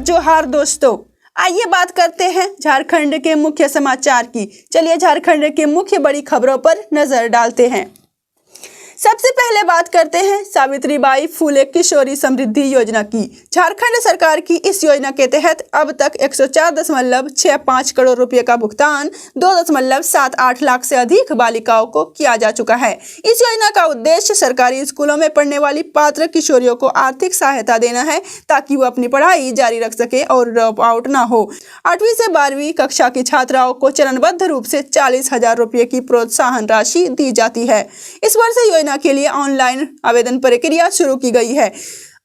जोहार दोस्तों, आइए बात करते हैं झारखंड के मुख्य समाचार की। चलिए झारखंड के मुख्य बड़ी खबरों पर नजर डालते हैं। सबसे पहले बात करते हैं सावित्रीबाई फुले किशोरी समृद्धि योजना की। झारखंड सरकार की इस योजना के तहत अब तक 104.65 करोड़ रुपए का भुगतान 2.78 लाख से अधिक बालिकाओं को किया जा चुका है। इस योजना का उद्देश्य सरकारी स्कूलों में पढ़ने वाली पात्र किशोरियों को आर्थिक सहायता देना है ताकि वो अपनी पढ़ाई जारी रख सके और ड्रॉप आउट ना हो। 8वीं से 12वीं कक्षा की छात्राओं को चरणबद्ध रूप से 40,000 रुपए की प्रोत्साहन राशि दी जाती है। इस वर्ष योजना के लिए ऑनलाइन आवेदन प्रक्रिया शुरू की गई है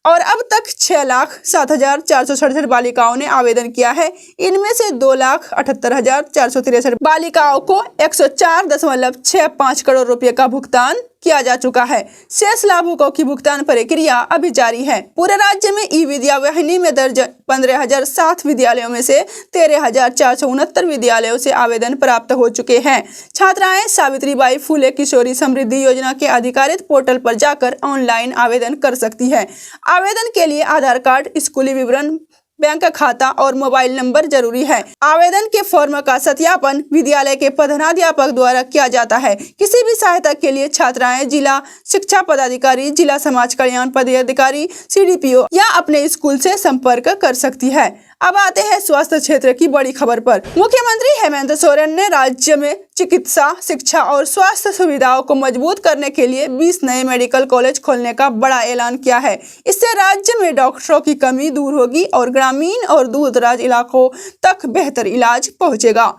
और अब तक 6,07,467 बालिकाओं ने आवेदन किया है। इनमें से 2,78,463 बालिकाओं को 104.65 करोड़ रुपए का भुगतान किया जा चुका है। शेष लाभुकों की भुगतान प्रक्रिया अभी जारी है। पूरे राज्य में ई विद्या वाहिनी में दर्ज 15,007 विद्यालयों में से 13,469 विद्यालयों से आवेदन प्राप्त हो चुके हैं। छात्राएं सावित्रीबाई फुले किशोरी समृद्धि योजना के अधिकारित पोर्टल पर जाकर ऑनलाइन आवेदन कर सकती है। आवेदन के लिए आधार कार्ड, स्कूली विवरण, बैंक खाता और मोबाइल नंबर जरूरी है। आवेदन के फॉर्म का सत्यापन विद्यालय के प्रधानाध्यापक द्वारा किया जाता है। किसी भी सहायता के लिए छात्राएं जिला शिक्षा पदाधिकारी, जिला समाज कल्याण पदाधिकारी, CDPO या अपने स्कूल से संपर्क कर सकती है। अब आते हैं स्वास्थ्य क्षेत्र की बड़ी खबर पर। मुख्यमंत्री हेमंत सोरेन ने राज्य में चिकित्सा, शिक्षा और स्वास्थ्य सुविधाओं को मजबूत करने के लिए 20 नए मेडिकल कॉलेज खोलने का बड़ा ऐलान किया है। इससे राज्य में डॉक्टरों की कमी दूर होगी और ग्रामीण और दूर दराज इलाकों तक बेहतर इलाज पहुंचेगा।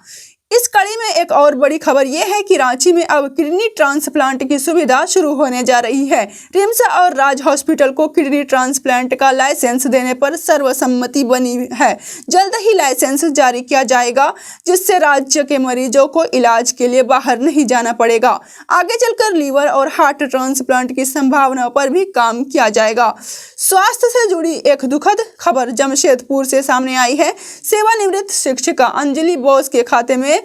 इस कड़ी में एक और बड़ी खबर यह है कि रांची में अब किडनी ट्रांसप्लांट की सुविधा शुरू होने जा रही है। रिम्स और राज हॉस्पिटल को किडनी ट्रांसप्लांट का लाइसेंस देने पर सर्वसम्मति बनी है। जल्द ही लाइसेंस जारी किया जाएगा जिससे राज्य के मरीजों को इलाज के लिए बाहर नहीं जाना पड़ेगा। आगे चलकर लीवर और हार्ट ट्रांसप्लांट की संभावनाओं पर भी काम किया जाएगा। स्वास्थ्य से जुड़ी एक दुखद खबर जमशेदपुर से सामने आई है। सेवानिवृत्त शिक्षिका अंजलि बोस के खाते में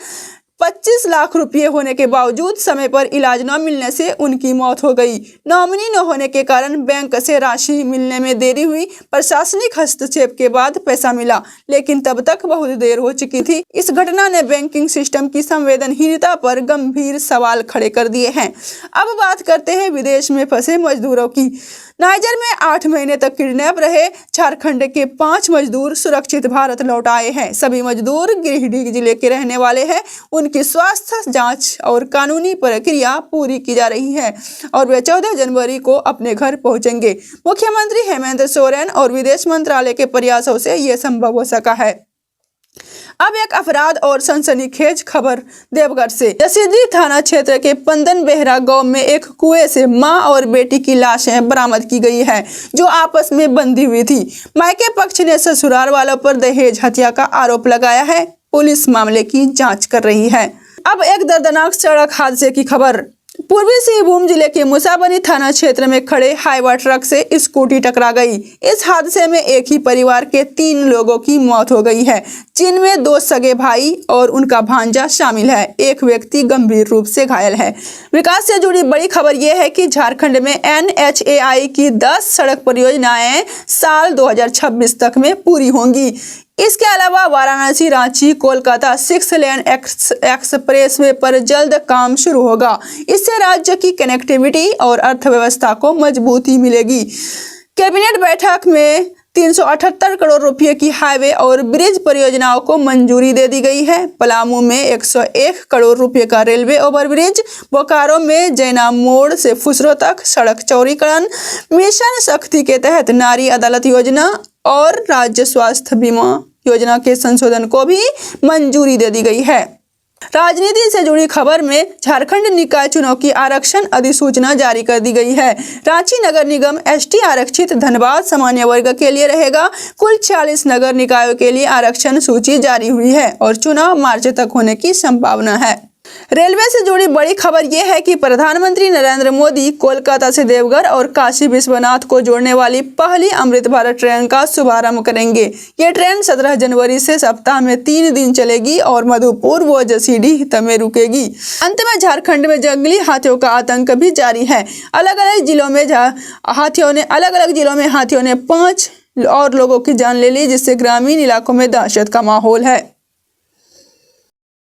25 लाख रुपए होने के बावजूद समय पर इलाज न मिलने से उनकी मौत हो गई। नॉमिनी न होने के कारण बैंक से राशि मिलने में देरी हुई। प्रशासनिक हस्तक्षेप के बाद पैसा मिला, लेकिन तब तक बहुत देर हो चुकी थी। इस घटना ने बैंकिंग सिस्टम की संवेदनहीनता पर गंभीर सवाल खड़े कर दिए हैं। अब बात करते हैं विदेश में फंसे मजदूरों की। नाइजर में 8 महीने तक किडनैप रहे झारखंड के 5 मजदूर सुरक्षित भारत लौट आए हैं। सभी मजदूर गिरिडीह जिले के रहने वाले हैं। उनकी स्वास्थ्य जांच और कानूनी प्रक्रिया पूरी की जा रही है और वे 14 जनवरी को अपने घर पहुंचेंगे। मुख्यमंत्री हेमंत सोरेन और विदेश मंत्रालय के प्रयासों से ये संभव हो सका है। अब एक अपराध और सनसनीखेज खबर देवघर से। जसीडीह थाना क्षेत्र के पंदन बेहरा गांव में एक कुएं से मां और बेटी की लाशें बरामद की गई है जो आपस में बंधी हुई थी। मायके पक्ष ने ससुराल वालों पर दहेज हत्या का आरोप लगाया है। पुलिस मामले की जांच कर रही है। अब एक दर्दनाक सड़क हादसे की खबर। पूर्वी सिंहभूम जिले के मुसाबनी थाना क्षेत्र में खड़े हाईवा ट्रक से स्कूटी टकरा गई। इस हादसे में एक ही परिवार के 3 लोगों की मौत हो गई है, जिनमें 2 सगे भाई और उनका भांजा शामिल है। एक व्यक्ति गंभीर रूप से घायल है। विकास से जुड़ी बड़ी खबर यह है कि झारखंड में NHAI की 10 सड़क परियोजनाएं साल 2026 तक में पूरी होंगी। इसके अलावा वाराणसी, रांची, कोलकाता 6 लेन एक्सप्रेसवे पर जल्द काम शुरू होगा। इससे राज्य की कनेक्टिविटी और अर्थव्यवस्था को मजबूती मिलेगी। कैबिनेट बैठक में 378 करोड़ रुपए की हाईवे और ब्रिज परियोजनाओं को मंजूरी दे दी गई है। पलामू में 101 करोड़ रुपए का रेलवे ओवरब्रिज, बोकारो में जैना मोड़ से फुसरो तक सड़क चौड़ीकरण, मिशन शक्ति के तहत नारी अदालत योजना और राज्य स्वास्थ्य बीमा योजना के संशोधन को भी मंजूरी दे दी गई है। राजनीति से जुड़ी खबर में झारखंड निकाय चुनाव की आरक्षण अधिसूचना जारी कर दी गई है। रांची नगर निगम ST आरक्षित, धनबाद सामान्य वर्ग के लिए रहेगा। कुल 40 नगर निकायों के लिए आरक्षण सूची जारी हुई है और चुनाव मार्च तक होने की संभावना है। रेलवे से जुड़ी बड़ी खबर यह है कि प्रधानमंत्री नरेंद्र मोदी कोलकाता से देवघर और काशी विश्वनाथ को जोड़ने वाली पहली अमृत भारत ट्रेन का शुभारंभ करेंगे। ये ट्रेन 17 जनवरी से सप्ताह में 3 दिन चलेगी और मधुपुर व जसीडीह में रुकेगी। अंत में झारखंड में जंगली हाथियों का आतंक भी जारी है। अलग अलग जिलों में हाथियों ने 5 और लोगों की जान ले ली, जिससे ग्रामीण इलाकों में दहशत का माहौल है।